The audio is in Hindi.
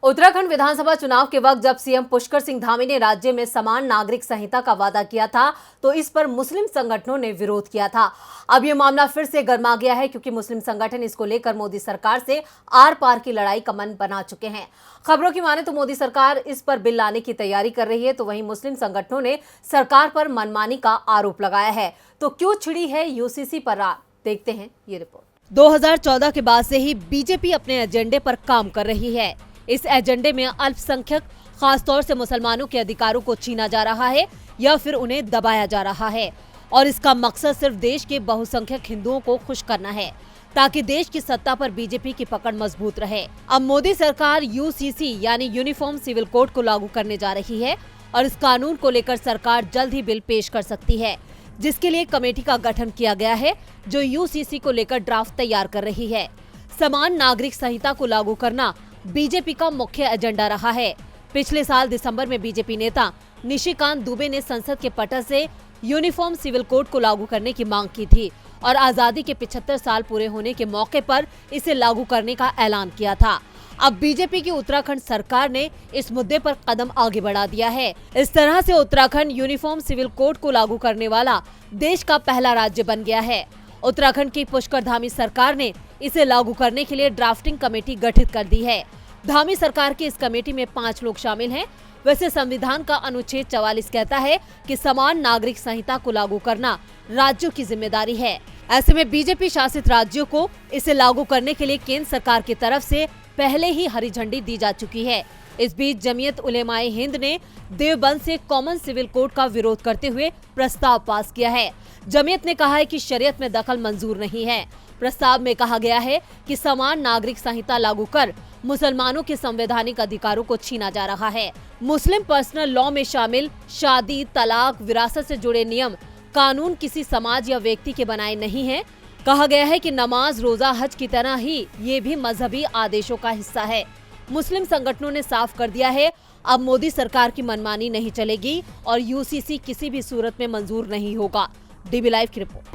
उत्तराखंड विधानसभा चुनाव के वक्त जब सीएम पुष्कर सिंह धामी ने राज्य में समान नागरिक संहिता का वादा किया था तो इस पर मुस्लिम संगठनों ने विरोध किया था। अब यह मामला फिर से गर्मा गया है क्योंकि मुस्लिम संगठन इसको लेकर मोदी सरकार से आर पार की लड़ाई का मन बना चुके हैं। खबरों की माने तो मोदी सरकार इस पर बिल लाने की तैयारी कर रही है, तो वहीं मुस्लिम संगठनों ने सरकार पर मनमानी का आरोप लगाया है। तो क्यों छिड़ी है यूसीसी पर रार, देखते हैं ये रिपोर्ट। 2014 के बाद से ही बीजेपी अपने एजेंडे पर काम कर रही है। इस एजेंडे में अल्पसंख्यक, खासतौर से मुसलमानों के अधिकारों को छीना जा रहा है या फिर उन्हें दबाया जा रहा है, और इसका मकसद सिर्फ देश के बहुसंख्यक हिंदुओं को खुश करना है ताकि देश की सत्ता पर बीजेपी की पकड़ मजबूत रहे। अब मोदी सरकार यूसीसी यानी यूनिफॉर्म सिविल कोड को लागू करने जा रही है और इस कानून को लेकर सरकार जल्द ही बिल पेश कर सकती है, जिसके लिए कमेटी का गठन किया गया है जो यूसीसी को लेकर ड्राफ्ट तैयार कर रही है। समान नागरिक संहिता को लागू करना बीजेपी का मुख्य एजेंडा रहा है। पिछले साल दिसंबर में बीजेपी नेता निशिकांत दुबे ने संसद के पटल से यूनिफॉर्म सिविल कोड को लागू करने की मांग की थी और आजादी के 75 साल पूरे होने के मौके पर इसे लागू करने का ऐलान किया था। अब बीजेपी की उत्तराखंड सरकार ने इस मुद्दे पर कदम आगे बढ़ा दिया है। इस तरह से उत्तराखंड यूनिफॉर्म सिविल कोड को लागू करने वाला देश का पहला राज्य बन गया है। उत्तराखंड की पुष्कर धामी सरकार ने इसे लागू करने के लिए ड्राफ्टिंग कमेटी गठित कर दी है। धामी सरकार की इस कमेटी में 5 लोग शामिल हैं। वैसे संविधान का अनुच्छेद 44 कहता है कि समान नागरिक संहिता को लागू करना राज्यों की जिम्मेदारी है। ऐसे में बीजेपी शासित राज्यों को इसे लागू करने के लिए केंद्र सरकार की तरफ से पहले ही हरी झंडी दी जा चुकी है। इस बीच जमीयत उलेमाए हिंद ने देवबंद से कॉमन सिविल कोड का विरोध करते हुए प्रस्ताव पास किया है। जमीयत ने कहा है कि शरीयत में दखल मंजूर नहीं है। प्रस्ताव में कहा गया है कि समान नागरिक संहिता लागू कर मुसलमानों के संवैधानिक अधिकारों को छीना जा रहा है। मुस्लिम पर्सनल लॉ में शामिल शादी, तलाक, विरासत से जुड़े नियम कानून किसी समाज या व्यक्ति के बनाए नहीं हैं। कहा गया है कि नमाज, रोजा, हज की तरह ही ये भी मजहबी आदेशों का हिस्सा है। मुस्लिम संगठनों ने साफ कर दिया है, अब मोदी सरकार की मनमानी नहीं चलेगी और यूसीसी किसी भी सूरत में मंजूर नहीं होगा। डीबी लाइव की रिपोर्ट।